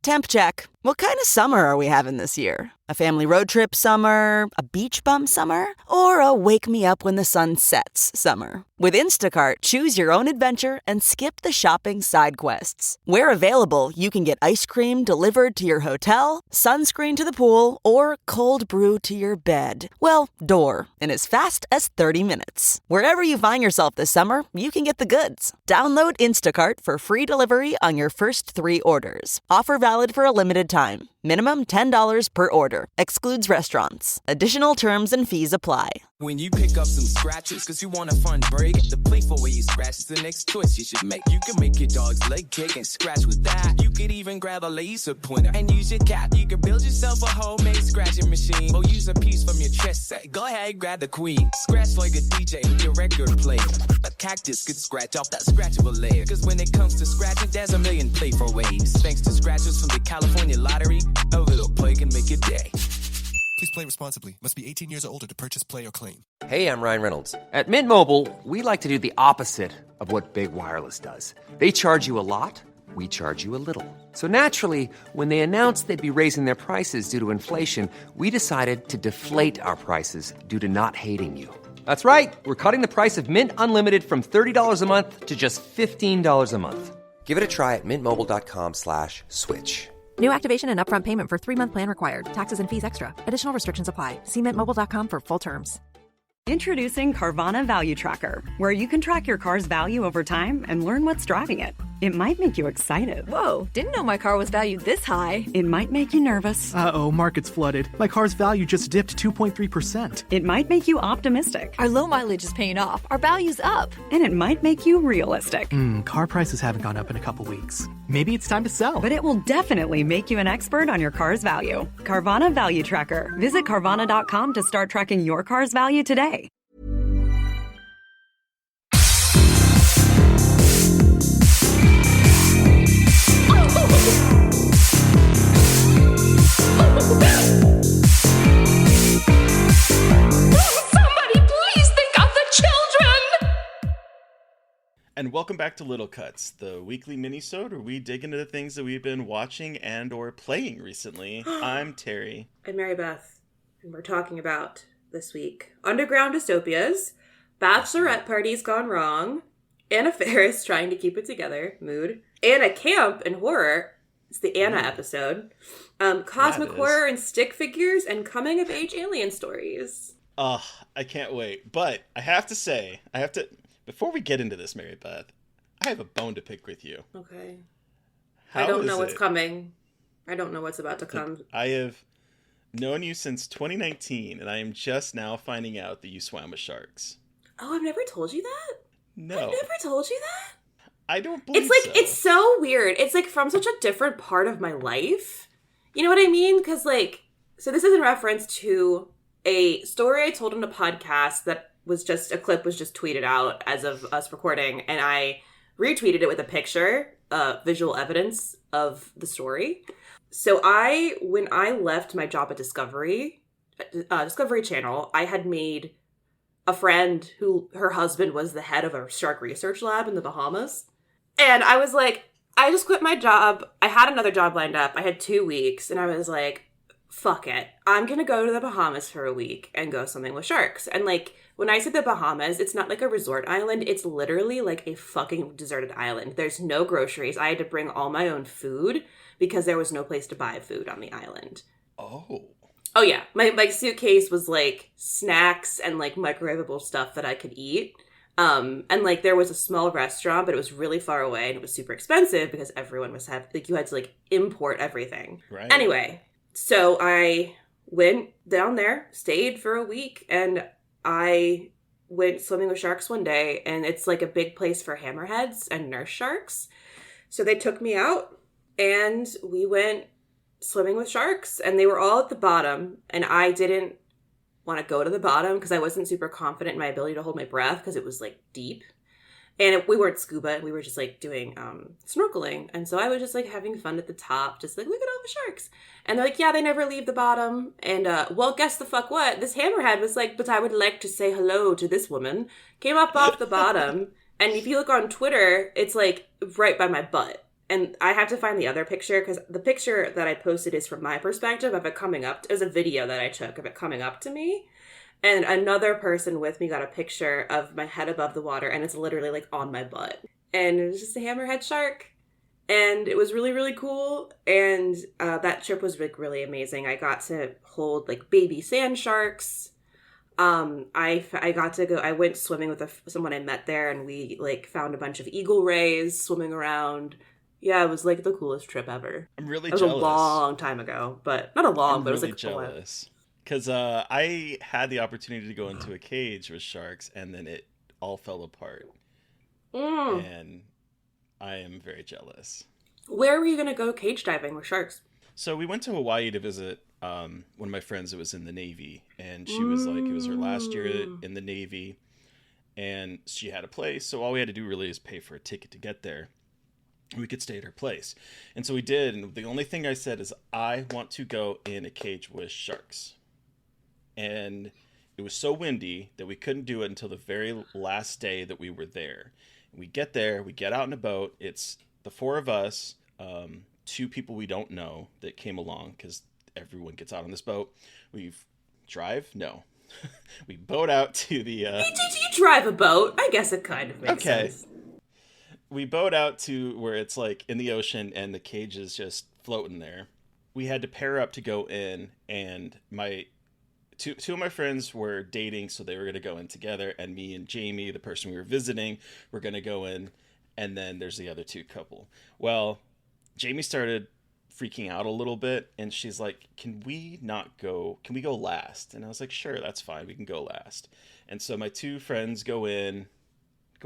Temp check. What kind of summer are we having this year? A family road trip summer? A beach bum summer? Or a wake me up when the sun sets summer? With Instacart, choose your own adventure and skip the shopping side quests. Where available, you can get ice cream delivered to your hotel, sunscreen to the pool, or cold brew to your bed. Well, door, in as fast as 30 minutes. Wherever you find yourself this summer, you can get the goods. Download Instacart for free delivery on your first 3 orders. Offer valid for a limited time. Minimum $10 per order. Excludes restaurants. Additional terms and fees apply. When you pick up some scratches, cause you want a fun break, the playful way you scratch is the next choice you should make. You can make your dog's leg kick and scratch with that. You could even grab a laser pointer and use your cap. You can build yourself a homemade scratching machine or use a piece from your chess set. Go ahead, grab the queen. Scratch like a DJ with your record player. A cactus could scratch off that scratchable layer. Cause when it comes to scratching, there's a million playful ways. Thanks to scratchers from the California Lottery, a little play can make a day. Please play responsibly. Must be 18 years or older to purchase, play, or claim. Hey, I'm Ryan Reynolds. At Mint Mobile, we like to do the opposite of what Big Wireless does. They charge you a lot, we charge you a little. So naturally, when they announced they'd be raising their prices due to inflation, we decided to deflate our prices due to not hating you. That's right. We're cutting the price of Mint Unlimited from $30 a month to just $15 a month. Give it a try at mintmobile.com/switch. New activation and upfront payment for 3-month plan required. Taxes and fees extra. Additional restrictions apply. See mintmobile.com for full terms. Introducing Carvana Value Tracker, where you can track your car's value over time and learn what's driving it. It might make you excited. Whoa, didn't know my car was valued this high. It might make you nervous. Uh-oh, market's flooded. My car's value just dipped 2.3%. It might make you optimistic. Our low mileage is paying off. Our value's up. And it might make you realistic. Car prices haven't gone up in a couple weeks. Maybe it's time to sell. But it will definitely make you an expert on your car's value. Carvana Value Tracker. Visit Carvana.com to start tracking your car's value today. Somebody please think of the children! And welcome back to Little Cuts, the weekly mini-sode where we dig into the things that we've been watching and or playing recently. I'm Terry. I'm Mary Beth, and we're talking about, this week, Underground Dystopias, Bachelorette Parties Gone Wrong, Anna Faris Trying to Keep It Together, mood, Anna Camp and Horror, it's the Anna episode, Cosmic Horror and Stick Figures, and Coming of Age Alien Stories. I can't wait. But I have to say, before we get into this, Mary Beth, I have a bone to pick with you. Okay. How I don't know is what's it? coming. I don't know what's about to come. I have known you since 2019, and I am just now finding out that you swam with sharks. Oh, I've never told you that? No. I've never told you that? I don't believe It's so weird. It's like from such a different part of my life. You know what I mean? Because so this is in reference to a story I told on a podcast that was just, a clip was just tweeted out as of us recording, and I retweeted it with a picture, visual evidence of the story. So when I left my job at Discovery Channel, I had made a friend who, her husband was the head of a shark research lab in the Bahamas. And I was like, I just quit my job. I had another job lined up. I had 2 weeks, and I was like, fuck it. I'm going to go to the Bahamas for a week and go swimming with sharks. And when I say the Bahamas, it's not like a resort island. It's literally like a fucking deserted island. There's no groceries. I had to bring all my own food because there was no place to buy food on the island. Oh yeah. My suitcase was like snacks and like microwavable stuff that I could eat. And there was a small restaurant, but it was really far away and it was super expensive because everyone was you had to import everything. Right. Anyway, so I went down there, stayed for a week, and I went swimming with sharks one day, and it's like a big place for hammerheads and nurse sharks. So they took me out and we went swimming with sharks, and they were all at the bottom, and I didn't want to go to the bottom because I wasn't super confident in my ability to hold my breath because it was deep. And we weren't scuba, we were just doing snorkeling. And so I was just having fun at the top, just look at all the sharks. And they're yeah, they never leave the bottom. And well, guess the fuck what? This hammerhead was but I would like to say hello to this woman. Came up off the bottom. And if you look on Twitter, it's right by my butt. And I have to find the other picture because the picture that I posted is from my perspective of it coming up. It was a video that I took of it coming up to me. And another person with me got a picture of my head above the water, and it's literally like on my butt. And it was just a hammerhead shark. And it was really, really cool. And that trip was like really amazing. I got to hold like baby sand sharks. I got to go, I went swimming with someone I met there, and we like found a bunch of eagle rays swimming around. Yeah, it was like the coolest trip ever. I'm really jealous. It was a long time ago, but not a long, but it was like jealous. Because I had the opportunity to go into a cage with sharks, and then it all fell apart. And I am very jealous. Where were you going to go cage diving with sharks? So we went to Hawaii to visit one of my friends that was in the Navy. And she was like, it was her last year in the Navy. And she had a place. So all we had to do really is pay for a ticket to get there. We could stay at her place. And so we did. And the only thing I said is, I want to go in a cage with sharks. And it was so windy that we couldn't do it until the very last day that we were there. We get there, we get out in a boat. It's the four of us, 2 people we don't know that came along because everyone gets out on this boat. We we boat out to the... You drive a boat? I guess it kind of makes sense. We boat out to where it's like in the ocean and the cage is just floating there. We had to pair up to go in, and two of my friends were dating, so they were going to go in together, and me and Jamie, the person we were visiting, were going to go in, and then there's the other 2 couple. Well, Jamie started freaking out a little bit, and she's like, can we go last? And I was like, sure, that's fine, we can go last. And so my 2 friends go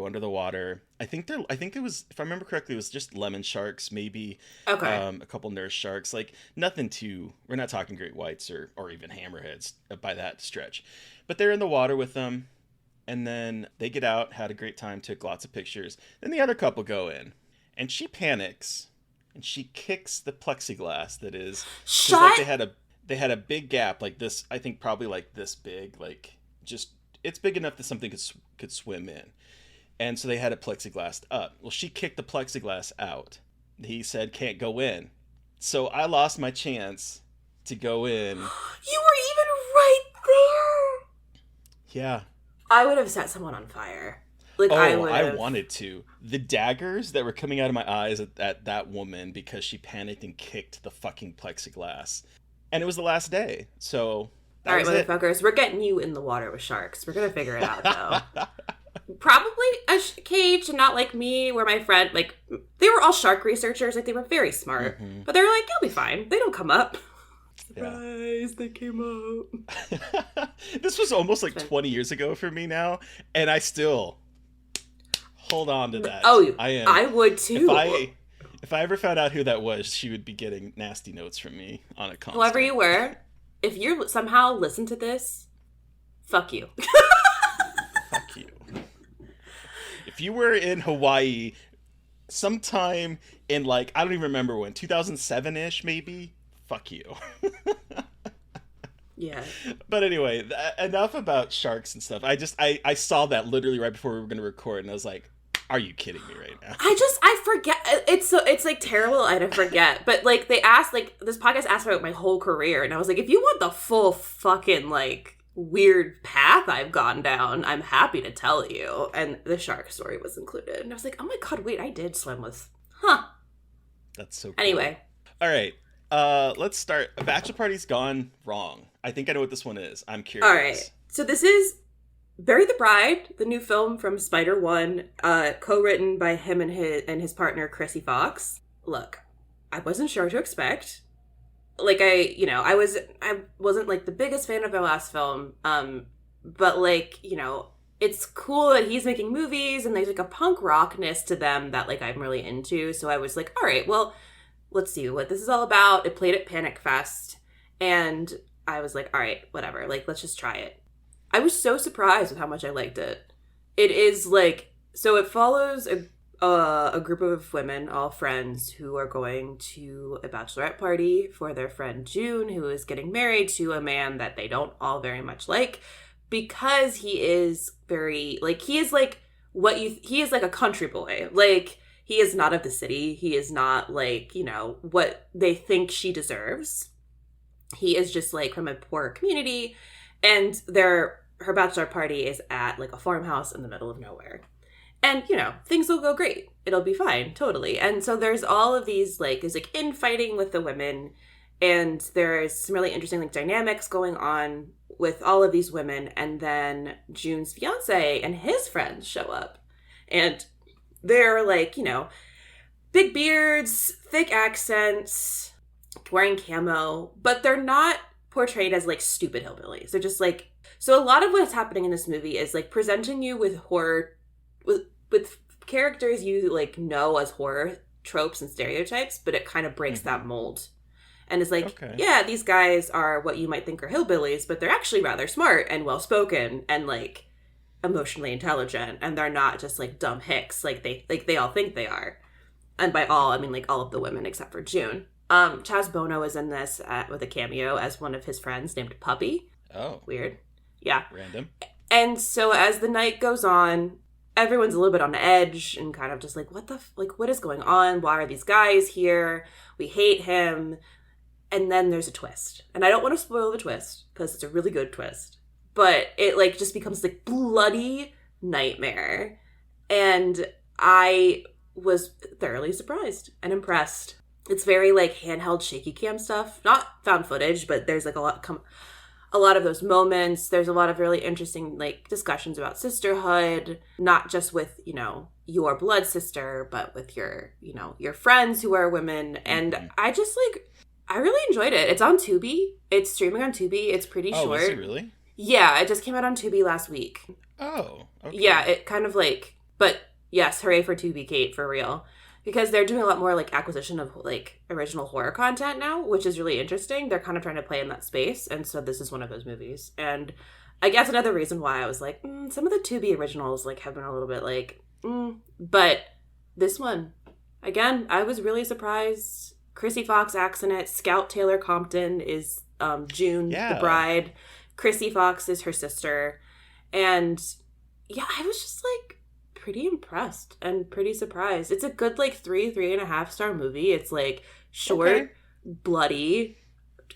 under the water. I think it was, if I remember correctly, it was just lemon sharks, maybe a couple nurse sharks, like nothing we're not talking great whites or even hammerheads by that stretch. But they're in the water with them, and then they get out, had a great time, took lots of pictures. Then the other couple go in, and she panics, and she kicks the plexiglass that is... Shut! Like they had a big gap, like this, I think probably like this big, like just, it's big enough that something could swim in. And so they had it plexiglassed up. Well, she kicked the plexiglass out. He said, can't go in. So I lost my chance to go in. You were even right there. Yeah. I would have set someone on fire. Like, I wanted to. The daggers that were coming out of my eyes at that woman because she panicked and kicked the fucking plexiglass. And it was the last day. So all right, motherfuckers, we're getting you in the water with sharks. We're going to figure it out, though. Probably a cage, and not like me, where my friend, like, they were all shark researchers. Like, they were very smart. Mm-hmm. But they were like, you'll be fine. They don't come up. Surprise, they came up. This was almost like 20 years ago for me now, and I still hold on to that. Oh, I would too. If I ever found out who that was, she would be getting nasty notes from me on a constant. Whoever you were, if you somehow listen to this, fuck you. Fuck you. If you were in Hawaii sometime in, like, I don't even remember when, 2007-ish maybe, fuck you. Yeah. But anyway, enough about sharks and stuff. I saw that literally right before we were going to record, and I was like, are you kidding me right now? I forget. It's like terrible. I don't forget. But like they asked, like this podcast asked about my whole career, and I was like, if you want the full fucking like weird path I've gone down, I'm happy to tell you. And the shark story was included, and I was like, oh my god, wait, I did swim with, That's so cool. Anyway, all right, let's start. A bachelor party's gone wrong. I think I know what this one is. I'm curious. All right, so this is Bury the Bride, the new film from Spider One, co-written by him and his partner Chrissy Fox. Look, I wasn't sure what to expect. Like I wasn't like the biggest fan of their last film. But like, it's cool that he's making movies and there's like a punk rockness to them that like I'm really into. So I was like, all right, well, let's see what this is all about. It played at Panic Fest, and I was like, all right, whatever. Like, let's just try it. I was so surprised with how much I liked it. It is like, so it follows a group of women, all friends, who are going to a bachelorette party for their friend June, who is getting married to a man that they don't all very much like, because he is very, like, he is like a country boy. Like, he is not of the city. He is not like, you know, what they think she deserves. He is just like from a poor community, and her bachelor party is at like a farmhouse in the middle of nowhere. And, you know, things will go great. It'll be fine, totally. And so there's all of these, like, there's like infighting with the women, and there's some really interesting like dynamics going on with all of these women. And then June's fiance and his friends show up, and they're like, you know, big beards, thick accents, wearing camo, but they're not portrayed as like stupid hillbillies. They're just like, so a lot of what's happening in this movie is like presenting you with horror, with characters you like know as horror tropes and stereotypes, but it kind of breaks that mold. And it's like, yeah, these guys are what you might think are hillbillies, but they're actually rather smart and well-spoken and like emotionally intelligent, and they're not just like dumb hicks like they all think they are. And by all, I mean like all of the women except for June. Chaz Bono is in this with a cameo as one of his friends named Puppy. Oh. Weird. Yeah. Random. And so as the night goes on, everyone's a little bit on edge and kind of just like, what is going on? Why are these guys here? We hate him. And then there's a twist. And I don't want to spoil the twist because it's a really good twist. But it like just becomes like bloody nightmare. And I was thoroughly surprised and impressed. It's very like handheld shaky cam stuff, not found footage, but there's like a lot of those moments. There's a lot of really interesting like discussions about sisterhood, not just with, you know, your blood sister, but with your, you know, your friends who are women. And I just like, I really enjoyed it. It's on Tubi. It's streaming on Tubi. It's pretty short. Is it really? Yeah, it just came out on Tubi last week. Oh, okay. Yeah, it kind of like, but yes, hooray for Tubi, Kate, for real. Because they're doing a lot more like acquisition of like original horror content now, which is really interesting. They're kind of trying to play in that space. And so this is one of those movies. And I guess another reason why I was like, some of the Tubi originals like have been a little bit like, but this one, again, I was really surprised. Chrissy Fox acts in it. Scout Taylor Compton is June, the bride. Chrissy Fox is her sister. And yeah, I was just like pretty impressed and pretty surprised. It's a good like 3.5 star movie. It's like short, bloody.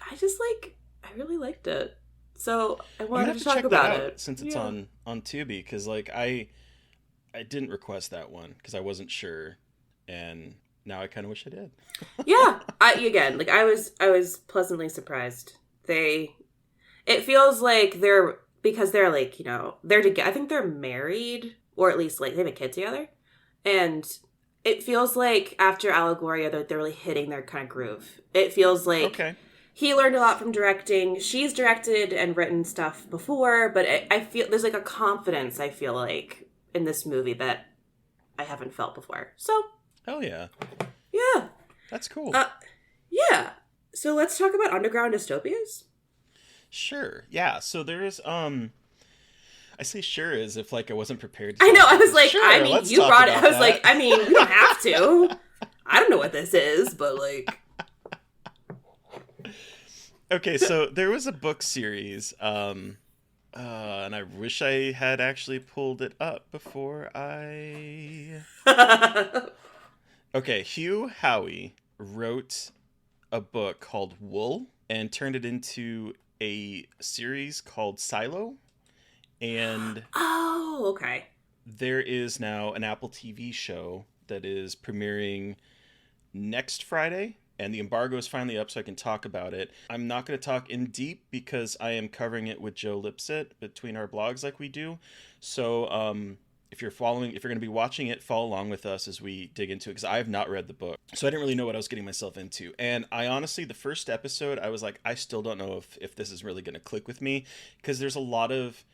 I really liked it. So I wanted to talk about it since it's on Tubi, because like I didn't request that one because I wasn't sure, and now I kind of wish I did. Yeah, I was pleasantly surprised. It feels like because they're like, you know, they're together. I think they're married, or at least like they have a kid together, and it feels like after Allegoria they're really hitting their kind of groove. It feels like he learned a lot from directing. She's directed and written stuff before, but I feel there's like a confidence I feel like in this movie that I haven't felt before. So hell yeah, that's cool. Yeah. So let's talk about underground dystopias. Sure. Yeah. So there's I say sure as if like I wasn't prepared. I know. I was like, sure, I mean, you brought it. I was like, I mean, we don't have to. I don't know what this is, but like. Okay, so there was a book series, and I wish I had actually pulled it up before I. Okay, Hugh Howey wrote a book called Wool and turned it into a series called Silo. And there is now an Apple TV show that is premiering next Friday, and the embargo is finally up so I can talk about it. I'm not going to talk in deep because I am covering it with Joe Lipset between our blogs like we do. So if you're going to be watching it, follow along with us as we dig into it, because I have not read the book. So I didn't really know what I was getting myself into. And I honestly, the first episode, I was like, I still don't know if this is really going to click with me, because there's a lot of,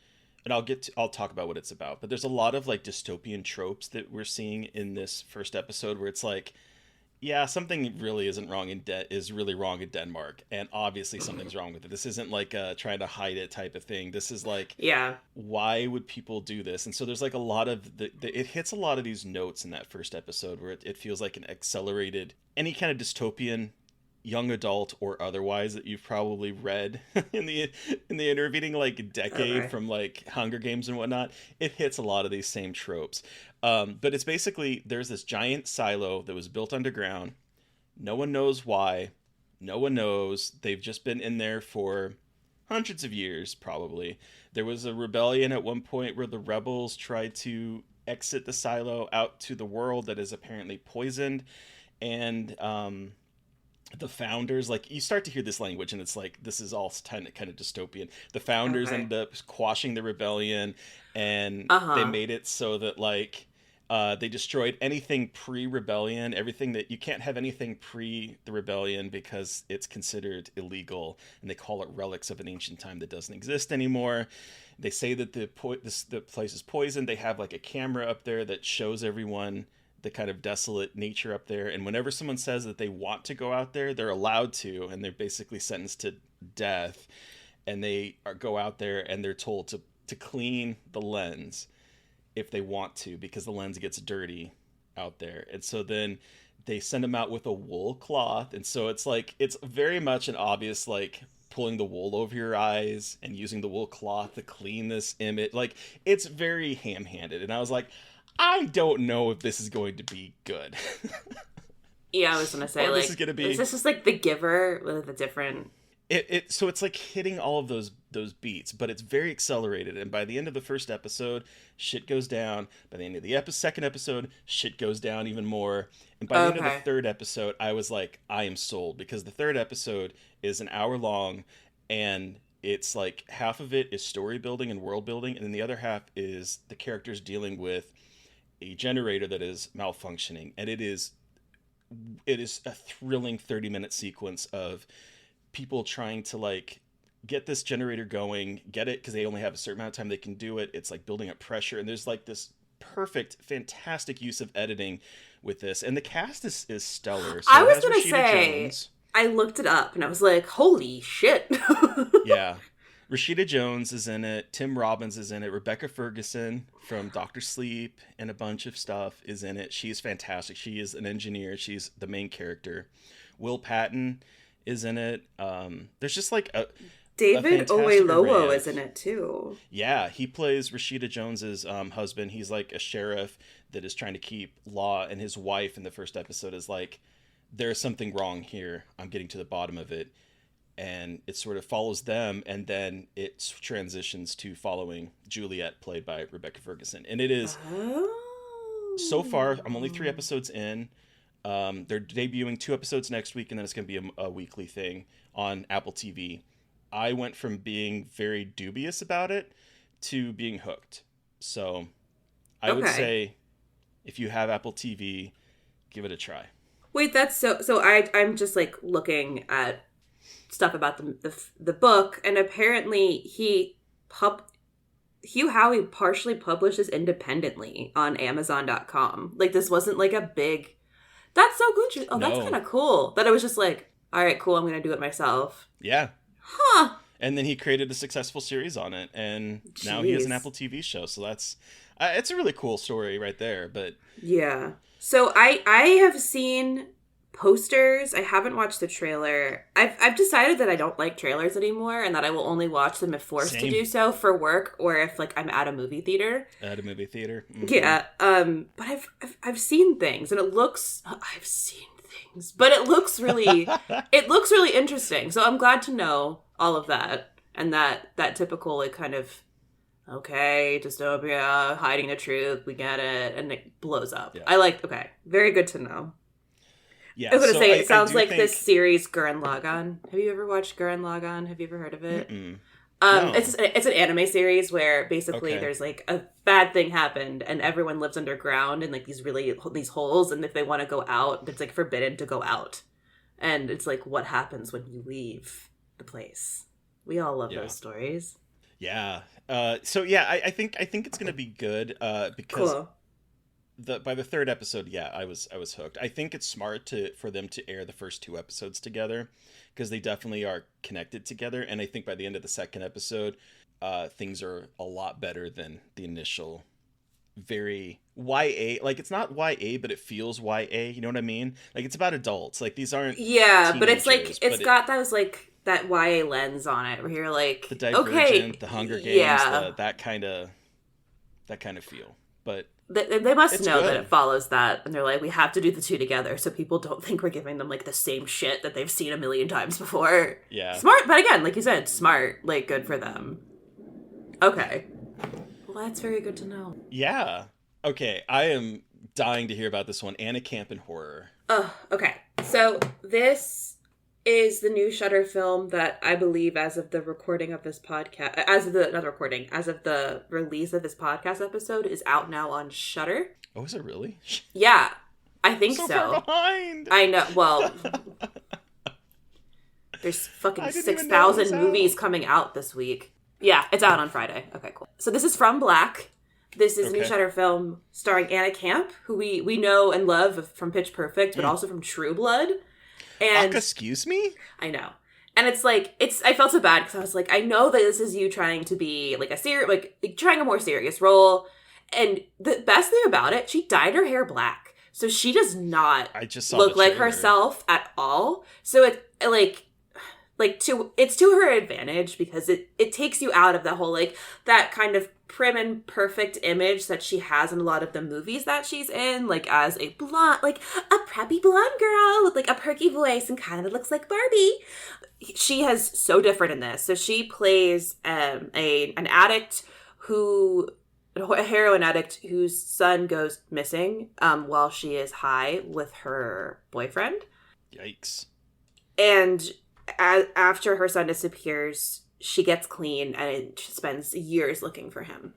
and I'll talk about what it's about, but there's a lot of like dystopian tropes that we're seeing in this first episode where it's like, yeah, something really isn't wrong is really wrong in Denmark, and obviously something's wrong with it. This isn't like trying to hide it type of thing. This is like, why would people do this? And so there's like a lot of it hits a lot of these notes in that first episode where it feels like an accelerated, any kind of dystopian young adult or otherwise that you've probably read in the intervening like decade from like Hunger Games and whatnot. It hits a lot of these same tropes. But it's basically, there's this giant silo that was built underground. No one knows why. No one knows. They've just been in there for hundreds of years, probably. There was a rebellion at one point where the rebels tried to exit the silo out to the world that is apparently poisoned. And the founders, like, you start to hear this language and it's like, this is all kind of dystopian. The founders ended up quashing the rebellion, and they made it so that like they destroyed anything pre-rebellion, everything that you can't have anything pre the rebellion because it's considered illegal, and they call it relics of an ancient time that doesn't exist anymore. They say that the place is poisoned. They have like a camera up there that shows everyone the kind of desolate nature up there, and whenever someone says that they want to go out there, they're allowed to, and they're basically sentenced to death. And they go out there and they're told to clean the lens if they want to, because the lens gets dirty out there. And so then they send them out with a wool cloth, and so it's like, it's very much an obvious like pulling the wool over your eyes and using the wool cloth to clean this image. Like, it's very ham-handed, and I was like, I don't know if this is going to be good. Yeah, I was gonna say, like, this is gonna be... is this just like The Giver with a different... So it's like hitting all of those beats, but it's very accelerated. And by the end of the first episode, shit goes down. By the end of the second episode, shit goes down even more. And by the end of the third episode, I was like, I am sold, because the third episode is an hour long, and it's like half of it is story building and world building, and then the other half is the characters dealing with a generator that is malfunctioning. And it is a thrilling 30-minute sequence of people trying to like get this generator going, get it, because they only have a certain amount of time they can do it. It's like building up pressure, and there's like this perfect, fantastic use of editing with this, and the cast is stellar. So I was gonna say, Jones. I looked it up and I was like, holy shit. Yeah. Rashida Jones is in it. Tim Robbins is in it. Rebecca Ferguson from Dr. Sleep and a bunch of stuff is in it. She's fantastic. She is an engineer. She's the main character. Will Patton is in it. There's just like David Oyelowo is in it too. Yeah, he plays Rashida Jones's husband. He's like a sheriff that is trying to keep law, and his wife in the first episode is like, there's something wrong here. I'm getting to the bottom of it. And it sort of follows them, and then it transitions to following Juliet, played by Rebecca Ferguson. And it is, so far, I'm only 3 episodes in. They're debuting 2 episodes next week, and then it's going to be a weekly thing on Apple TV. I went from being very dubious about it to being hooked. So I would say, if you have Apple TV, give it a try. Wait, that's so I'm just like looking at stuff about the book, and apparently Hugh Howey partially publishes independently on Amazon.com. Like, this wasn't like a big... That's so good. Oh, no. That's kind of cool. That I was just like, all right, cool, I'm going to do it myself. Yeah. Huh. And then he created a successful series on it, and now he has an Apple TV show. So that's... it's a really cool story right there, but... Yeah. So I have seen posters. I haven't watched the trailer. I've decided that I don't like trailers anymore, and that I will only watch them if forced to do so for work, or if like I'm at a movie theater. Mm-hmm. Yeah. But I've seen things, and it looks really it looks really interesting. So I'm glad to know all of that, and that typical like kind of, okay, dystopia, hiding the truth, we get it, and it blows up. Yeah. Very good to know. Yeah, I was going to say, it sounds like this series, Gurren Lagann. Have you ever watched Gurren Lagann? Have you ever heard of it? No. It's an anime series where basically there's like a bad thing happened, and everyone lives underground in like these holes, and if they want to go out, it's like forbidden to go out. And it's like, what happens when you leave the place? We all love those stories. Yeah. I think it's going to be good because... Cool. By the third episode, I was hooked. I think it's smart for them to air the first 2 episodes together, because they definitely are connected together. And I think by the end of the second episode, things are a lot better than the initial very YA. Like, it's not YA, but it feels YA. You know what I mean? Like, it's about adults. Like, these aren't but it's like teenagers, it's got those like that YA lens on it, where you're like, the Divergent, the Hunger Games, that kind of feel. But they must know good. that it follows that, and they're like, we have to do the two together so people don't think we're giving them like the same shit that they've seen a million times before. Yeah, smart, but again, like you said, smart, like good for them. Okay, well, that's very good to know. Yeah. Okay, I am dying to hear about this one. Anna Camp in Horror. Oh, okay. So this is the new Shudder film that I believe, as of the recording of this podcast, as of the release of this podcast episode, is out now on Shudder. Oh, is it really? Yeah, I think so. Far behind. I know. Well, there's fucking 6,000 movies coming out this week. Yeah, it's out on Friday. Okay, cool. So this is From Black. This is a new Shudder film starring Anna Camp, who we know and love from Pitch Perfect, but also from True Blood. And excuse me? I know. And it's like, I felt so bad because I was like, I know that this is you trying to be like trying a more serious role. And the best thing about it, she dyed her hair black. So she does not look like herself at all. So it's to her advantage, because it takes you out of the whole, like, that kind of prim and perfect image that she has in a lot of the movies that she's in, like, as a blonde, like a preppy blonde girl with like a perky voice and kind of looks like Barbie. She has so different in this. So she plays an addict a heroin addict whose son goes missing while she is high with her boyfriend. Yikes. And after her son disappears, she gets clean and spends years looking for him.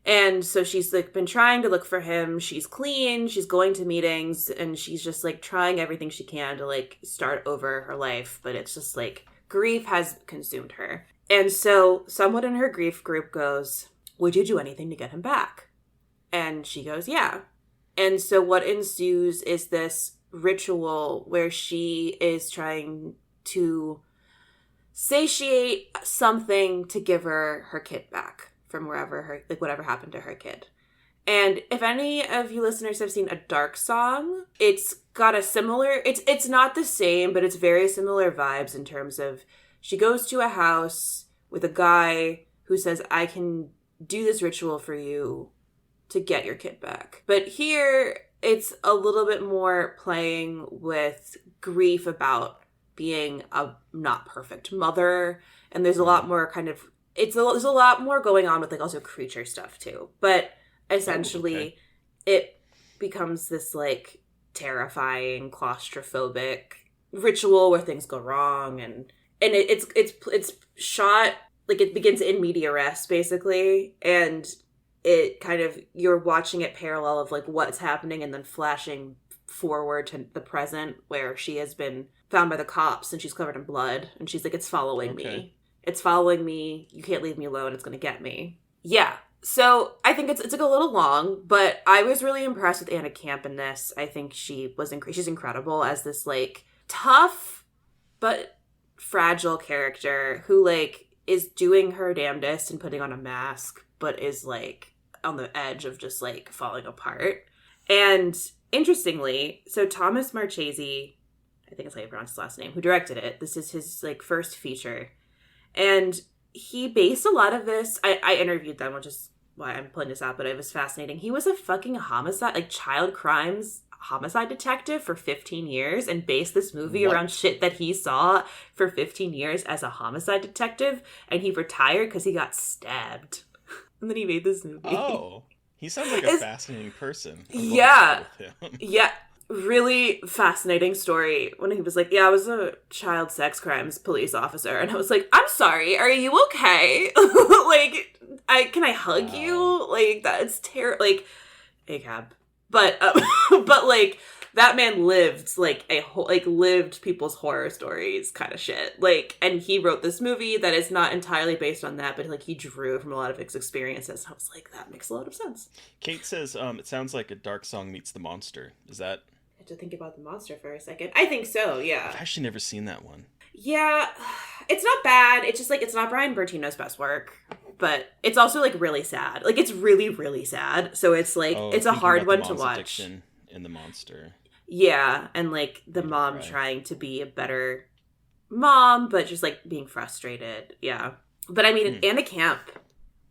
And so she's like been trying to look for him. She's clean. She's going to meetings, and she's just like trying everything she can to like start over her life. But it's just like grief has consumed her. And so someone in her grief group goes, "Would you do anything to get him back?" And she goes, "Yeah." And so what ensues is this ritual where she is trying to satiate something to give her kid back from whatever happened to her kid. And if any of you listeners have seen A Dark Song, it's got a similar, it's not the same, but it's very similar vibes in terms of she goes to a house with a guy who says, "I can do this ritual for you to get your kid back." But here it's a little bit more playing with grief about being a not perfect mother, and there's a lot more kind of there's a lot more going on with like also creature stuff too. But essentially it becomes this like terrifying claustrophobic ritual where things go wrong, and it's shot like it begins in media res basically, and it kind of, you're watching it parallel of like what's happening and then flashing forward to the present where she has been found by the cops and she's covered in blood, and she's like, "It's following me. It's following me. You can't leave me alone. It's going to get me." Yeah. So I think it's like a little long, but I was really impressed with Anna Camp in this. I think she's incredible as this like tough but fragile character who like is doing her damnedest and putting on a mask, but is like on the edge of just like falling apart. And interestingly, so Thomas Marchese, I think that's how you pronounce his last name, who directed it, this is his like first feature. And he based a lot of this, I interviewed them, which is why I'm pulling this out, but it was fascinating. He was a fucking child crimes homicide detective for 15 years and based this movie around shit that he saw for 15 years as a homicide detective, and he retired because he got stabbed. And then he made this movie. Oh, he sounds like a fascinating person. Yeah. Yeah. Really fascinating story when he was like, "Yeah, I was a child sex crimes police officer." And I was like, "I'm sorry, are you okay?" Like, can I hug you? Like, that's terrible. Like, ACAB. But, but like, that man lived lived people's horror stories kind of shit. Like, and he wrote this movie that is not entirely based on that, but like he drew from a lot of his experiences. And I was like, that makes a lot of sense. Kate says, it sounds like A Dark Song meets The Monster. Is that? I have to think about The Monster for a second. I think so, yeah. I've actually never seen that one. Yeah, it's not bad. It's just like, it's not Brian Bertino's best work. but it's also like really sad. Like it's really, really sad. So it's like it's a hard one to watch. Addiction in the monster. Yeah, and like the mom trying to be a better mom, but just like being frustrated. Yeah, but I mean, Anna Camp,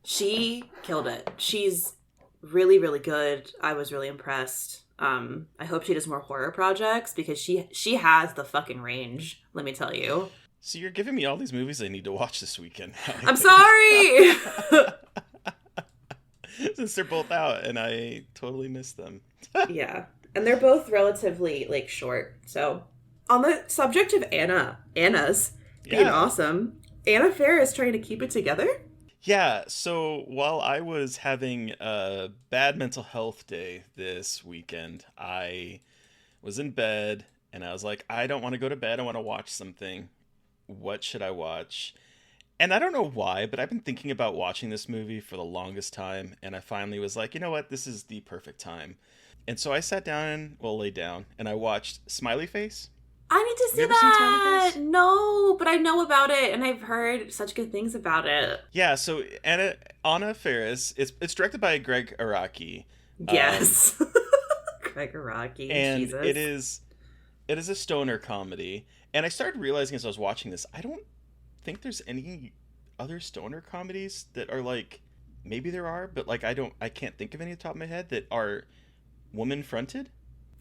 she killed it. She's really, really good. I was really impressed. I hope she does more horror projects because she has the fucking range. Let me tell you. So you're giving me all these movies I need to watch this weekend. I'm sorry. Since they're both out and I totally missed them. Yeah. And they're both relatively like short. So on the subject of Anna's being awesome, Anna Faris trying to keep it together. Yeah, so while I was having a bad mental health day this weekend, I was in bed and I was like, I don't want to go to bed. I want to watch something. What should I watch? And I don't know why, but I've been thinking about watching this movie for the longest time. And I finally was like, you know what? This is the perfect time. And so I sat down, laid down, and I watched Smiley Face. I need to see that. No, but I know about it, and I've heard such good things about it. Yeah, so Anna Faris, it's directed by Greg Araki. Yes. Greg Araki. And Jesus. it is a stoner comedy. And I started realizing as I was watching this, I don't think there's any other stoner comedies that are like, maybe there are, but like I can't think of any at the top of my head that are woman fronted.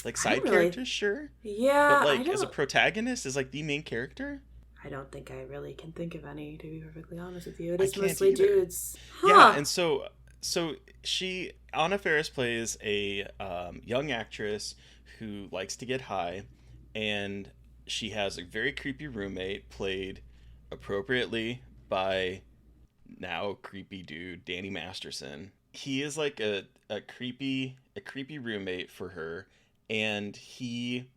Like side characters, sure. Yeah. But like as a protagonist, as like the main character. I don't think I really can think of any, to be perfectly honest with you. It is mostly dudes. Huh. Yeah, and so Anna Faris plays a young actress who likes to get high, and she has a very creepy roommate played appropriately by now creepy dude Danny Masterson. He is like a creepy roommate for her, and he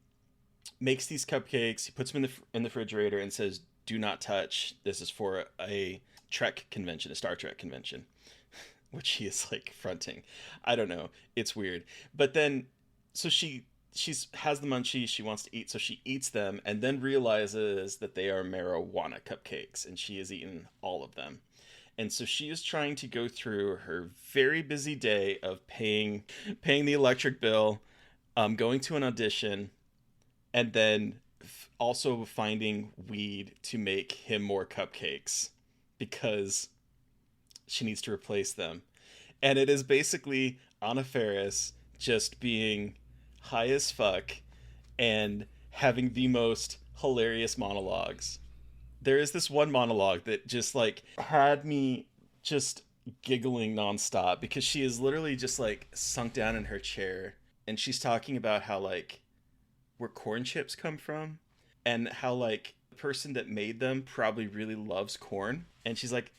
makes these cupcakes. He puts them in the refrigerator and says, "Do not touch. This is for a Trek convention, a Star Trek convention," which he is like fronting. I don't know. It's weird. But then, so she's has the munchies. She wants to eat, so she eats them, and then realizes that they are marijuana cupcakes, and she has eaten all of them. And so she is trying to go through her very busy day of paying the electric bill, going to an audition, and then also finding weed to make him more cupcakes because she needs to replace them. And it is basically Anna Faris just being high as fuck and having the most hilarious monologues. There is this one monologue that just like had me just giggling nonstop because she is literally just like sunk down in her chair and she's talking about how like where corn chips come from and how like the person that made them probably really loves corn. And she's like,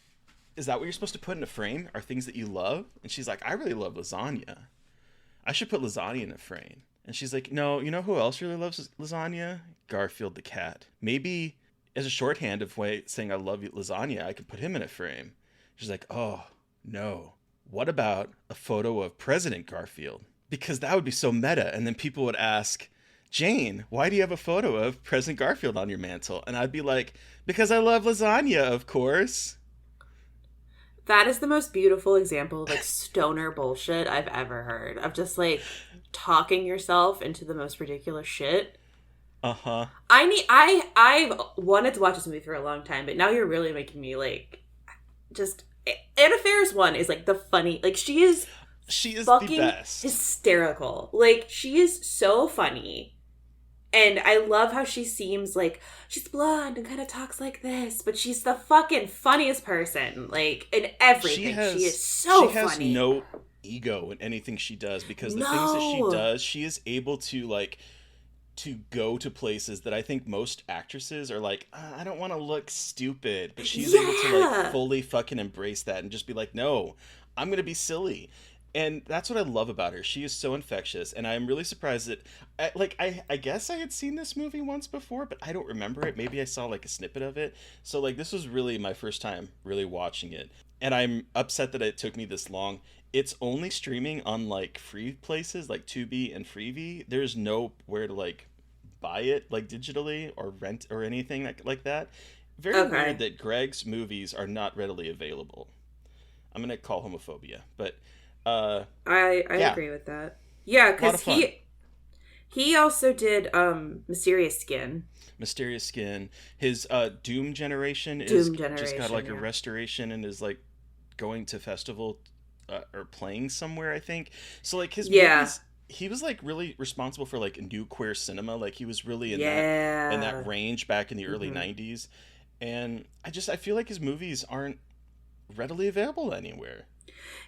is that what you're supposed to put in a frame? Are things that you love? And she's like, I really love lasagna. I should put lasagna in a frame. And she's like, no, you know who else really loves lasagna? Garfield the cat. Maybe as a shorthand of saying I love lasagna, I could put him in a frame. She's like, oh, no. What about a photo of President Garfield? Because that would be so meta. And then people would ask, Jane, why do you have a photo of President Garfield on your mantle? And I'd be like, because I love lasagna, of course. That is the most beautiful example of like stoner bullshit I've ever heard. Of just like talking yourself into the most ridiculous shit. Uh-huh. I've wanted to watch this movie for a long time, but now you're really making me like just Anna Faris one is like the funny, like she is fucking the best. Hysterical. Like she is so funny. And I love how she seems like she's blonde and kind of talks like this, but she's the fucking funniest person, like in everything. She is so funny. She has no ego in anything she does because the things that she does, she is able to like to go to places that I think most actresses are like, I don't want to look stupid, but she's able to like fully fucking embrace that and just be like, no, I'm gonna be silly. And that's what I love about her. She is so infectious, and I'm really surprised that, I guess I had seen this movie once before, but I don't remember it. Maybe I saw, like, a snippet of it. So, like, this was really my first time really watching it. And I'm upset that it took me this long. It's only streaming on, like, free places, like Tubi and Freevee. There's nowhere to, like, buy it, like, digitally or rent or anything like that. Very weird that Greg's movies are not readily available. I'm gonna call homophobia, but I yeah. agree with that. Yeah, because he also did Mysterious Skin. Mysterious Skin. His Doom Generation just got like a restoration and is like going to festival or playing somewhere, I think. So like his movies, he was like really responsible for like new queer cinema. Like he was really in that range back in the early 90s. And I feel like his movies aren't readily available anywhere.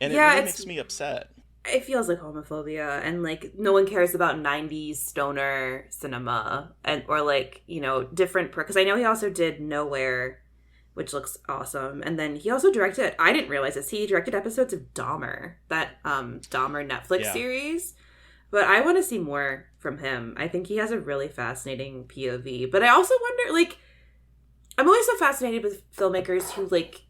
And it really makes me upset. It feels like homophobia, and like no one cares about 90s stoner cinema or like, you know, different because I know he also did Nowhere, which looks awesome. And then he also directed, I didn't realize this, he directed episodes of Dahmer, that Dahmer Netflix series. But I want to see more from him. I think he has a really fascinating POV. But I also wonder, like, I'm always so fascinated with filmmakers who like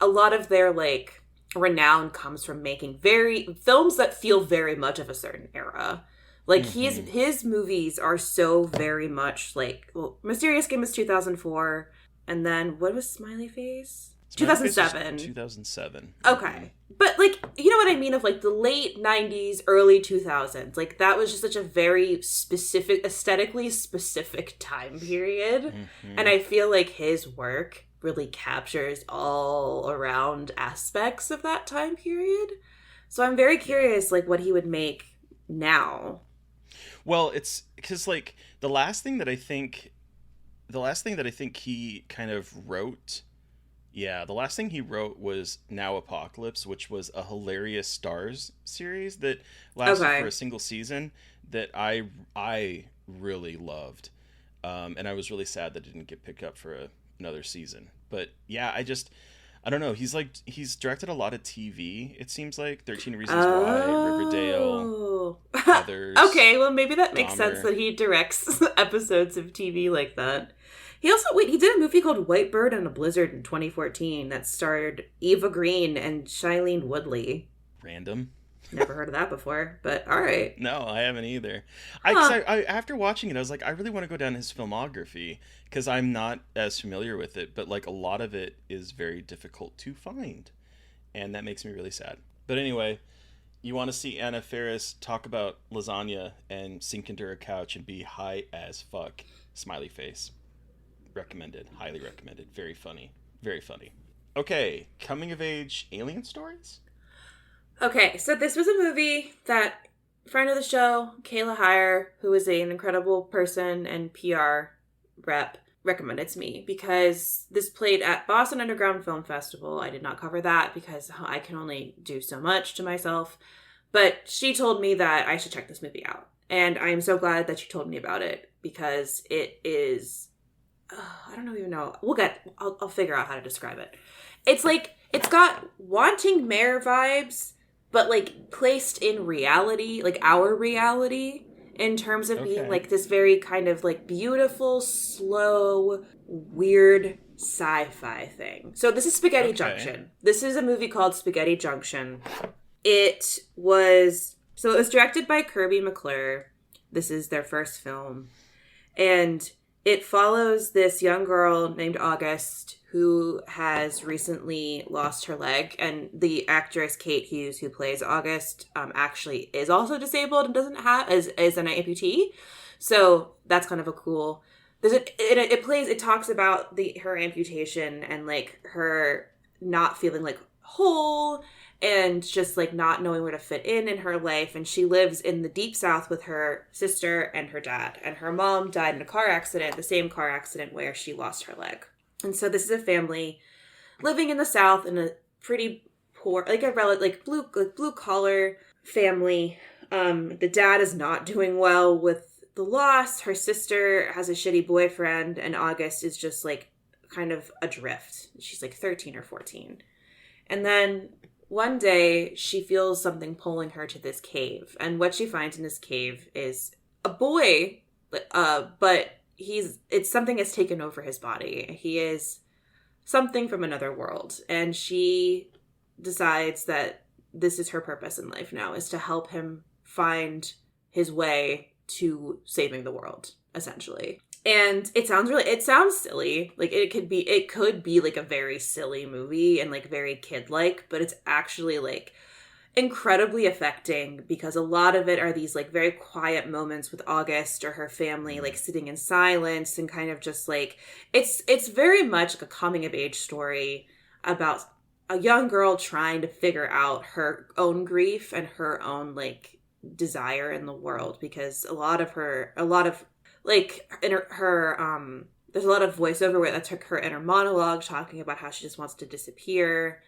a lot of their like renown comes from making films that feel very much of a certain era. Like his movies are so very much like, well, Mysterious Skin was 2004, and then what was Smiley Face? 2007. 2007. Okay. But like, you know what I mean, of like the late 90s, early 2000s. Like that was just such a very specific, aesthetically specific time period. And I feel like his work really captures all around aspects of that time period. So I'm very curious, like, what he would make now. Well, it's because like the last thing that I think he kind of wrote, the last thing he wrote was Now Apocalypse, which was a hilarious Stars series that lasted for a single season that I really loved, and I was really sad that it didn't get picked up for another season. But yeah, I don't know. He's directed a lot of TV. It seems like 13 Reasons Why, Riverdale, others. Okay, well maybe that makes sense that he directs episodes of TV like that. He also he did a movie called White Bird and a Blizzard in 2014 that starred Eva Green and Shailene Woodley. Random. Never heard of that before, but all right. No, I haven't either. I after watching it, I was like, I really want to go down his filmography because I'm not as familiar with it, but like a lot of it is very difficult to find, and that makes me really sad. But anyway, you want to see Anna Faris talk about lasagna and sink into her couch and be high as fuck. Smiley face. Recommended. Highly recommended. Very funny. Very funny. Okay, coming of age alien stories? Okay, so this was a movie that friend of the show, Kayla Heyer, who is an incredible person and PR rep, recommended to me because this played at Boston Underground Film Festival. I did not cover that because I can only do so much to myself. But she told me that I should check this movie out. And I am so glad that she told me about it because it is... I don't even know. I'll figure out how to describe it. It's like, it's got Wanting Mayor vibes, but like placed in reality, like our reality, in terms of being like this very kind of like beautiful, slow, weird sci-fi thing. So this is Spaghetti Junction. This is a movie called Spaghetti Junction. It was directed by Kirby McClure. This is their first film. And it follows this young girl named August who has recently lost her leg. And the actress Kate Hughes, who plays August, actually is also disabled and doesn't have, is an amputee. So that's kind of a cool... It talks about her amputation and like her not feeling like whole and just like not knowing where to fit in her life. And she lives in the deep south with her sister and her dad. And her mom died in a car accident, the same car accident where she lost her leg. And so this is a family living in the south in a pretty poor, like blue collar family. The dad is not doing well with the loss. Her sister has a shitty boyfriend, and August is just like kind of adrift. She's like 13 or 14. And then one day she feels something pulling her to this cave. And what she finds in this cave is a boy, but it's something has taken over his body. He is something from another world. And she decides that this is her purpose in life now, is to help him find his way to saving the world, essentially. And it sounds silly. Like it could be like a very silly movie and like very kid-like, but it's actually like incredibly affecting because a lot of it are these like very quiet moments with August or her family like sitting in silence and kind of just like it's very much like a coming of age story about a young girl trying to figure out her own grief and her own like desire in the world, because a lot of like in her there's a lot of voiceover where that's her inner monologue talking about how she just wants to disappear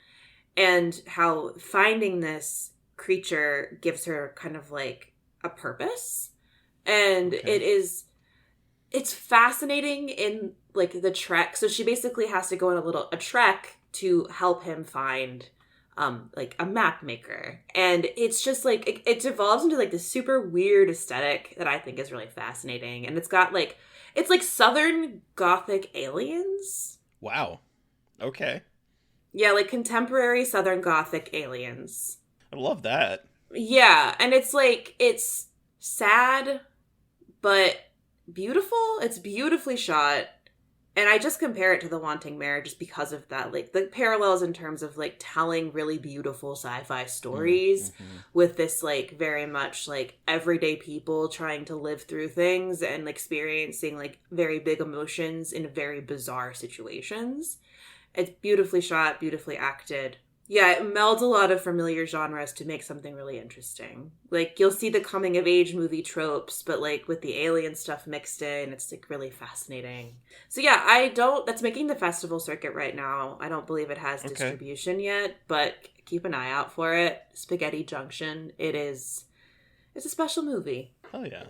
and how finding this creature gives her kind of like a purpose. And it's fascinating in like the trek. So she basically has to go on a trek to help him find like a map maker. And it's just like it devolves into like this super weird aesthetic that I think is really fascinating. And it's got like it's like Southern Gothic aliens. Wow. Okay. Yeah, like contemporary Southern Gothic aliens. I love that. Yeah, and it's like it's sad but beautiful. It's beautifully shot. And I just compare it to The Wanting Mare just because of that. Like, the parallels in terms of, like, telling really beautiful sci-fi stories with this, like, very much, like, everyday people trying to live through things and experiencing, like, very big emotions in very bizarre situations. It's beautifully shot, beautifully acted. Yeah, it melds a lot of familiar genres to make something really interesting. Like, you'll see the coming-of-age movie tropes, but, like, with the alien stuff mixed in, it's, like, really fascinating. So, yeah, that's making the festival circuit right now. I don't believe it has distribution yet, but keep an eye out for it. Spaghetti Junction. It's a special movie. Oh, yeah.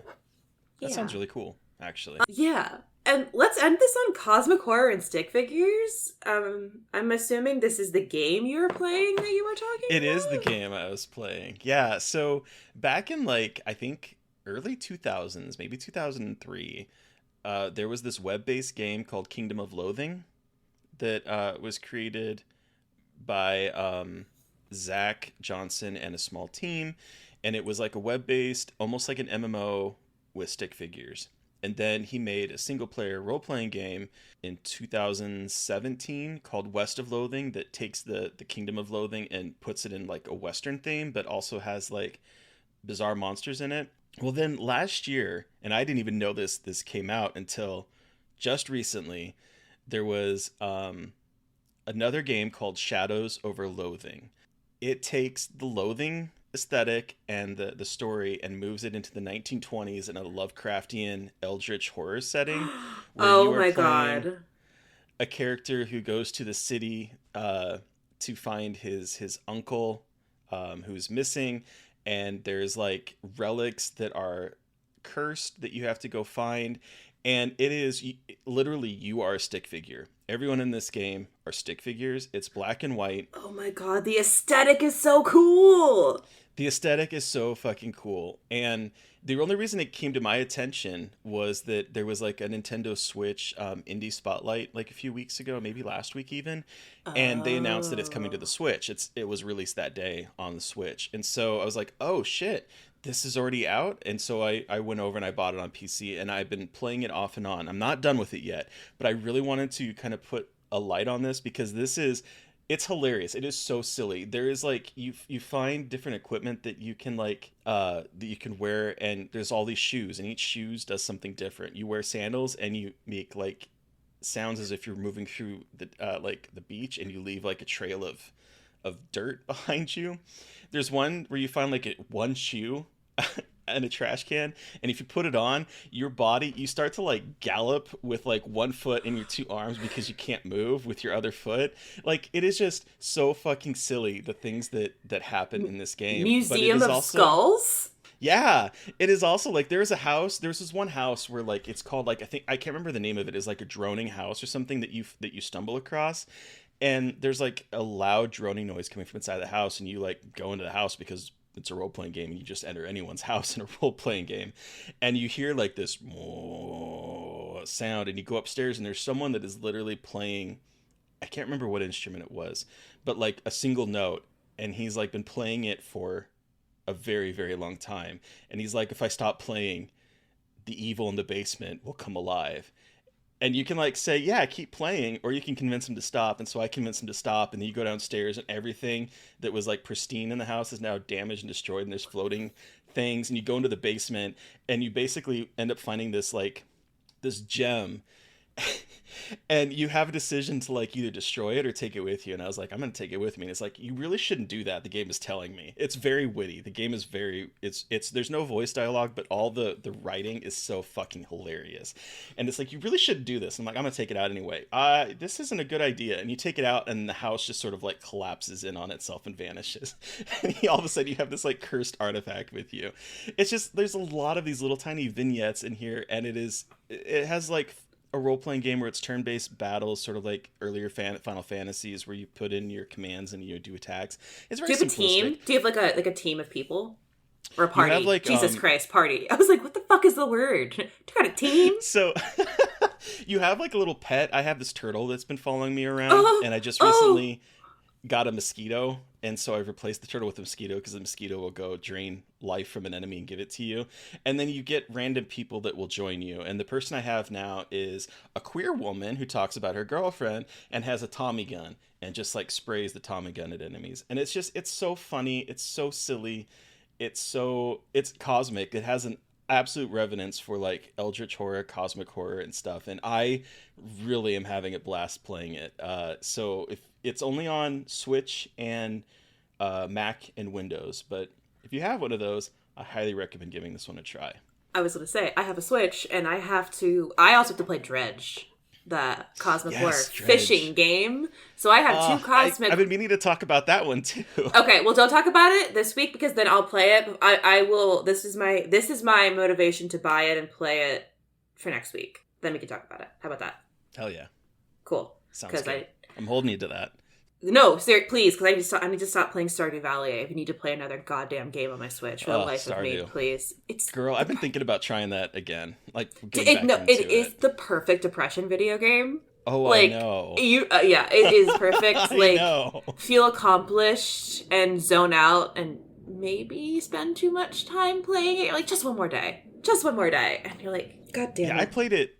That sounds really cool, actually. Yeah. And let's end this on cosmic horror and stick figures. I'm assuming this is the game you were playing that you were talking about? It is the game I was playing. Yeah, so back in, like, I think early 2000s, maybe 2003, there was this web-based game called Kingdom of Loathing that was created by Zach Johnson and a small team. And it was like a web-based, almost like an MMO with stick figures. And then he made a single-player role-playing game in 2017 called West of Loathing that takes the Kingdom of Loathing and puts it in like a Western theme, but also has like bizarre monsters in it. Well, then last year, and I didn't even know this came out until just recently, there was another game called Shadows over Loathing. It takes the Loathing aesthetic and the story and moves it into the 1920s in a Lovecraftian eldritch horror setting. Oh my god. A character who goes to the city to find his uncle who's missing, and there's like relics that are cursed that you have to go find, and it is literally you are a stick figure. Everyone in this game are stick figures. It's black and white. Oh my god, the aesthetic is so cool. The aesthetic is so fucking cool. And the only reason it came to my attention was that there was like a Nintendo Switch indie spotlight like a few weeks ago, maybe last week even. And they announced that it's coming to the Switch. It was released that day on the Switch. And so I was like, oh shit, this is already out. And so I went over and I bought it on PC, and I've been playing it off and on. I'm not done with it yet, but I really wanted to kind of put a light on this because it's hilarious. It is so silly. There is like you find different equipment that you can like that you can wear, and there's all these shoes, and each shoes does something different. You wear sandals and you make like sounds as if you're moving through the like the beach, and you leave like a trail of dirt behind you. There's one where you find like one shoe in a trash can, and if you put it on your body, you start to like gallop with like one foot and your two arms because you can't move with your other foot. Like, it is just so fucking silly, the things that happen in this game. Museum of Skulls? Yeah, it is also like there's this one house where like it's called like I can't remember the name of it. It's like a droning house or something that you stumble across, and there's like a loud droning noise coming from inside the house, and you like go into the house because it's a role-playing game, and you just enter anyone's house in a role-playing game, and you hear like this sound, and you go upstairs, and there's someone that is literally playing, I can't remember what instrument it was, but like a single note, and he's like been playing it for a very, very long time, and he's like, if I stop playing, the evil in the basement will come alive. And you can like say, yeah, keep playing, or you can convince him to stop. And so I convince him to stop, and then you go downstairs and everything that was like pristine in the house is now damaged and destroyed, and there's floating things, and you go into the basement and you basically end up finding this gem. And you have a decision to like either destroy it or take it with you. And I was like, I'm going to take it with me. And it's like, you really shouldn't do that. The game is telling me. It's very witty. The game is very, it's there's no voice dialogue, but all the writing is so fucking hilarious. And it's like, you really shouldn't do this. I'm like, I'm going to take it out anyway. This isn't a good idea. And you take it out and the house just sort of like collapses in on itself and vanishes. And all of a sudden you have this like cursed artifact with you. It's just, there's a lot of these little tiny vignettes in here. And it has like a role-playing game where it's turn-based battles, sort of like earlier Final Fantasies, where you put in your commands and you do attacks. It's very simplistic. Do you have a team? Do you have like a team of people? Or a party? Have, like, Jesus Christ, party. I was like, what the fuck is the word? You got a team? So, you have like a little pet. I have this turtle that's been following me around, and I just recently got a mosquito, and so I've replaced the turtle with a mosquito because the mosquito will go drain life from an enemy and give it to you. And then you get random people that will join you. And the person I have now is a queer woman who talks about her girlfriend and has a Tommy gun and just like sprays the Tommy gun at enemies. And it's so funny. It's so silly. It's cosmic. It has an absolute reverence for like eldritch horror, cosmic horror and stuff. And I really am having a blast playing it. So if it's only on Switch and Mac and Windows, but if you have one of those, I highly recommend giving this one a try. I was going to say, I have a Switch, and I also have to play Dredge, the cosmic horror fishing game. So I have two cosmic... I've been meaning to talk about that one, too. Okay, well, don't talk about it this week, because then I'll play it. I will... This is my motivation to buy it and play it for next week. Then we can talk about it. How about that? Hell yeah. Cool. Sounds good. I'm holding you to that. No, please, because I need to stop playing Stardew Valley. I need to play another goddamn game on my Switch for the life of me, please. Girl, I've been thinking about trying that again. Like, it is the perfect depression video game. Oh, like, I know. Yeah, it is perfect. I know. Feel accomplished and zone out and maybe spend too much time playing it. You're like, just one more day. And you're like, God damn it. Yeah, I played it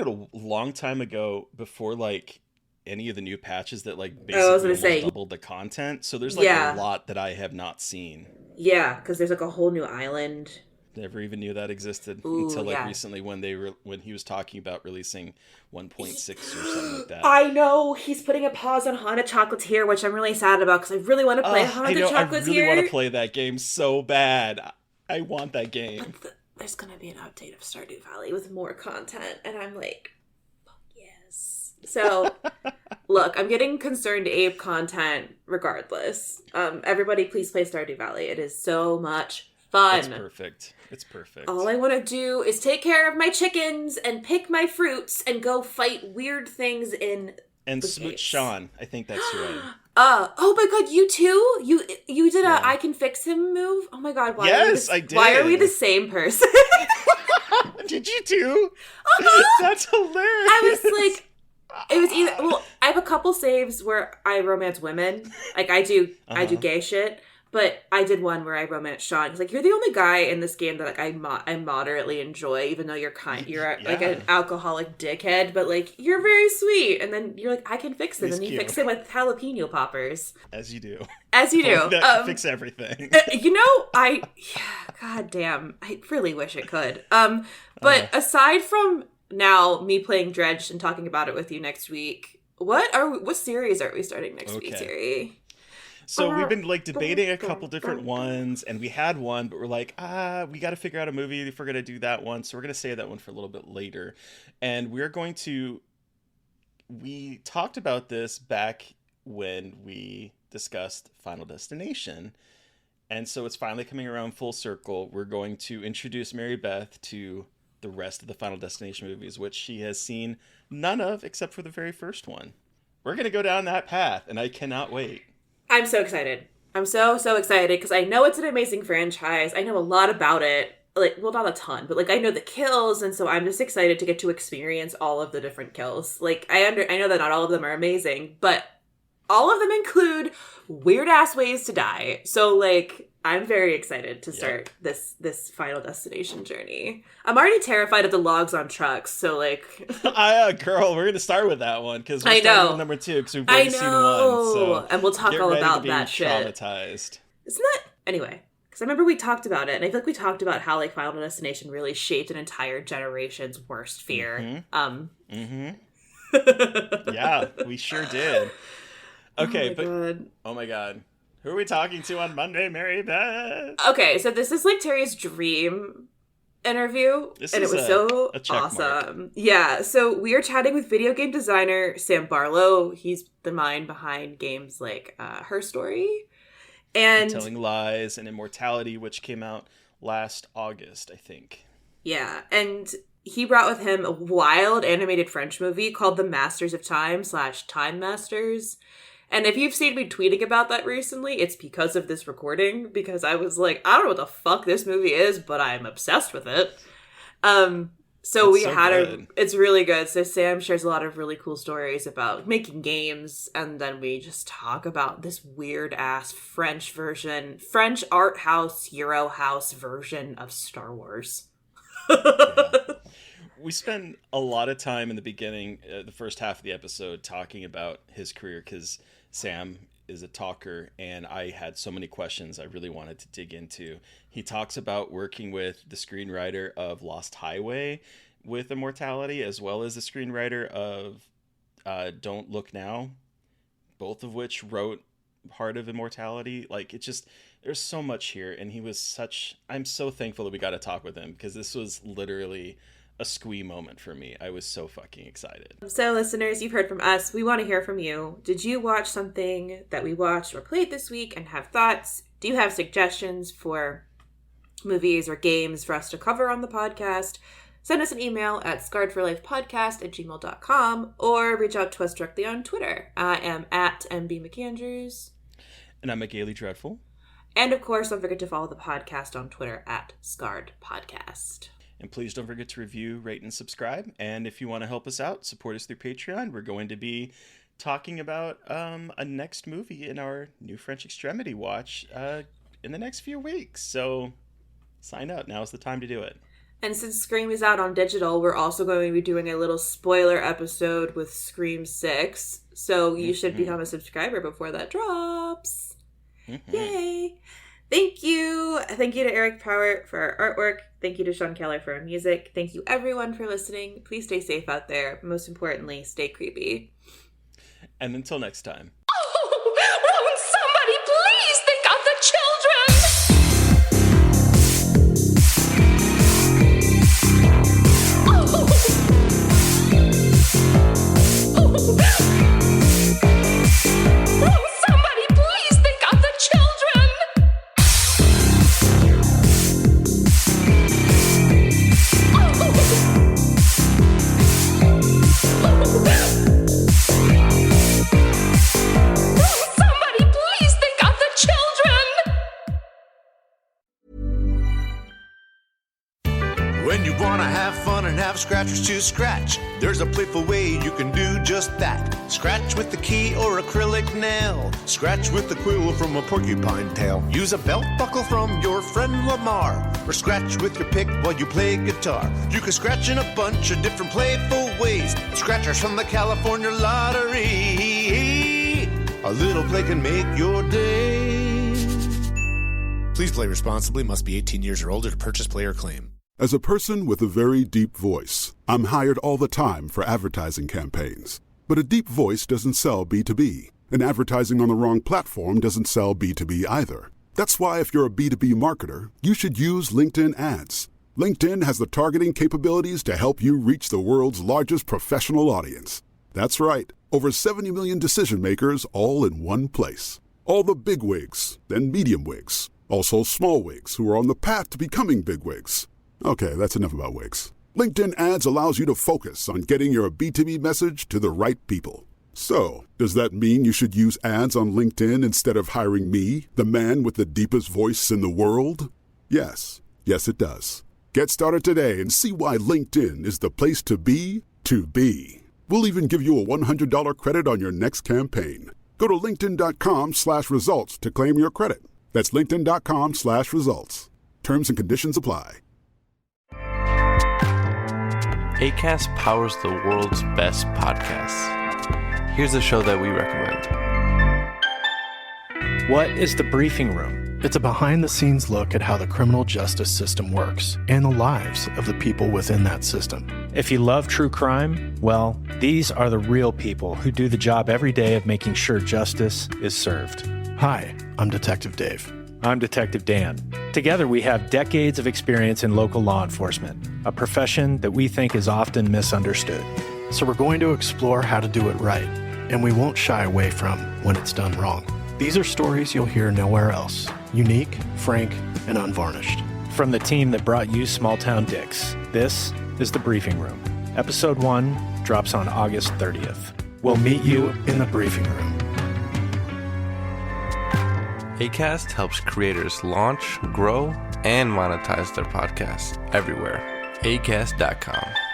a long time ago before, like, any of the new patches that like basically doubled the content. So there's like a lot that I have not seen. Yeah, because there's like a whole new island. Never even knew that existed until like recently when when he was talking about releasing 1.6 or something like that. I know he's putting a pause on Haunted Chocolatier, which I'm really sad about because I really want to play Haunted Chocolatier. I really want to play that game so bad. I want that game. There's gonna be an update of Stardew Valley with more content, and I'm like, fuck yes. So, look, I'm getting Concerned Ape content regardless. Everybody, please play Stardew Valley. It is so much fun. It's perfect. All I want to do is take care of my chickens and pick my fruits and go fight weird things in and smooch Sean. I think that's right. Oh my god, you too? You did a I can fix him move? Oh my god, I did. Why are we the same person? Did you too? That's hilarious. I was like, it was either, well, I have a couple saves where I romance women. Like, I do gay shit. But I did one where I romance Sean. He's like, you're the only guy in this game that like I moderately enjoy, even though you're like an alcoholic dickhead, but like, you're very sweet. And then you're like, I can fix it. And you fix it with jalapeno poppers. As you do. Fix everything. God damn. I really wish it could. But aside from now me playing Dredge and talking about it with you next week, what series are we starting next week, Terry? So we've been like debating a couple different ones, and we had one, but we're like, we got to figure out a movie if we're going to do that one. So we're going to save that one for a little bit later. And we talked about this back when we discussed Final Destination. And so it's finally coming around full circle. We're going to introduce Mary Beth to the rest of the Final Destination movies, which she has seen none of except for the very first one. We're going to go down that path, and I cannot wait. I'm so excited. I'm so excited because I know it's an amazing franchise. I know a lot about it. Like, well, not a ton, but like I know the kills, and so I'm just excited to get to experience all of the different kills. Like I know that not all of them are amazing, but all of them include weird ass ways to die. So like, I'm very excited to start this Final Destination journey. I'm already terrified of the logs on trucks. So like, girl, we're gonna start with that one because I know with number 2 because we've already seen one. So and we'll talk all about that shit. Traumatized. Isn't that anyway? Because I remember we talked about it, and I feel like we talked about how like Final Destination really shaped an entire generation's worst fear. Yeah, we sure did. Okay, God. Oh my god. Who are we talking to on Monday, Mary Beth? Okay, so this is like Terry's dream interview, and it was so awesome. Mark. Yeah, so we are chatting with video game designer Sam Barlow. He's the mind behind games like Her Story and Telling Lies and Immortality, which came out last August, I think. Yeah, and he brought with him a wild animated French movie called The Masters of Time / Time Masters. And if you've seen me tweeting about that recently, it's because of this recording, because I was like, I don't know what the fuck this movie is, but I'm obsessed with it. It's really good. So Sam shares a lot of really cool stories about making games, and then we just talk about this weird ass French art house, Euro house version of Star Wars. We spend a lot of time in the beginning, the first half of the episode, talking about his career because Sam is a talker and I had so many questions I really wanted to dig into. He talks about working with the screenwriter of Lost Highway with Immortality, as well as the screenwriter of Don't Look Now, both of which wrote Heart of Immortality. Like, it just, there's so much here. And I'm so thankful that we got to talk with him because this was literally a squee moment for me. I was so fucking excited. So listeners, you've heard from us. We want to hear from you. Did you watch something that we watched or played this week and have thoughts? Do you have suggestions for movies or games for us to cover on the podcast? Send us an email at scarredforlifepodcast@gmail.com or reach out to us directly on Twitter. I am at MBMcAndrews. And I'm McGailey Dreadful. And of course, don't forget to follow the podcast on Twitter at Scarred Podcast. And please don't forget to review, rate, and subscribe. And if you want to help us out, support us through Patreon. We're going to be talking about a next movie in our new French Extremity watch in the next few weeks. So sign up. Now's the time to do it. And since Scream is out on digital, we're also going to be doing a little spoiler episode with Scream 6. So you should become a subscriber before that drops. Yay! Thank you. Thank you to Eric Power for our artwork. Thank you to Sean Keller for our music. Thank you everyone for listening. Please stay safe out there. Most importantly, stay creepy. And until next time. Oh, won't somebody please think of the children? Won't somebody please think of the children? Somebody please think of the children! When you want to have fun and have scratchers to scratch, there's a playful way you can do just that. Scratch with the key or acrylic nail. Scratch with the quill from a porcupine tail. Use a belt buckle from your friend Lamar. Or scratch with your pick while you play guitar. You can scratch in a bunch of different playful ways. Scratchers from the California Lottery. A little play can make your day. Please play responsibly. Must be 18 years or older to purchase, play, or claim. As a person with a very deep voice, I'm hired all the time for advertising campaigns. But a deep voice doesn't sell B2B, and advertising on the wrong platform doesn't sell B2B either. That's why if you're a B2B marketer, you should use LinkedIn ads. LinkedIn has the targeting capabilities to help you reach the world's largest professional audience. That's right, over 70 million decision makers all in one place. All the big wigs, then medium wigs, also small wigs who are on the path to becoming big wigs. Okay, that's enough about wigs. LinkedIn ads allows you to focus on getting your B2B message to the right people. So, does that mean you should use ads on LinkedIn instead of hiring me, the man with the deepest voice in the world? Yes. Yes, it does. Get started today and see why LinkedIn is the place to be to be. We'll even give you a $100 credit on your next campaign. Go to linkedin.com/results to claim your credit. That's linkedin.com/results. Terms and conditions apply. Acast powers the world's best podcasts. Here's a show that we recommend. What is The Briefing Room? It's a behind-the-scenes look at how the criminal justice system works and the lives of the people within that system. If you love true crime, well, these are the real people who do the job every day of making sure justice is served. Hi, I'm Detective Dave. I'm Detective Dan. Together we have decades of experience in local law enforcement, a profession that we think is often misunderstood. So we're going to explore how to do it right, and we won't shy away from when it's done wrong. These are stories you'll hear nowhere else. Unique, frank, and unvarnished. From the team that brought you Small Town Dicks, this is The Briefing Room. Episode 1 drops on August 30th. We'll meet you in the briefing room. Acast helps creators launch, grow, and monetize their podcasts everywhere. Acast.com.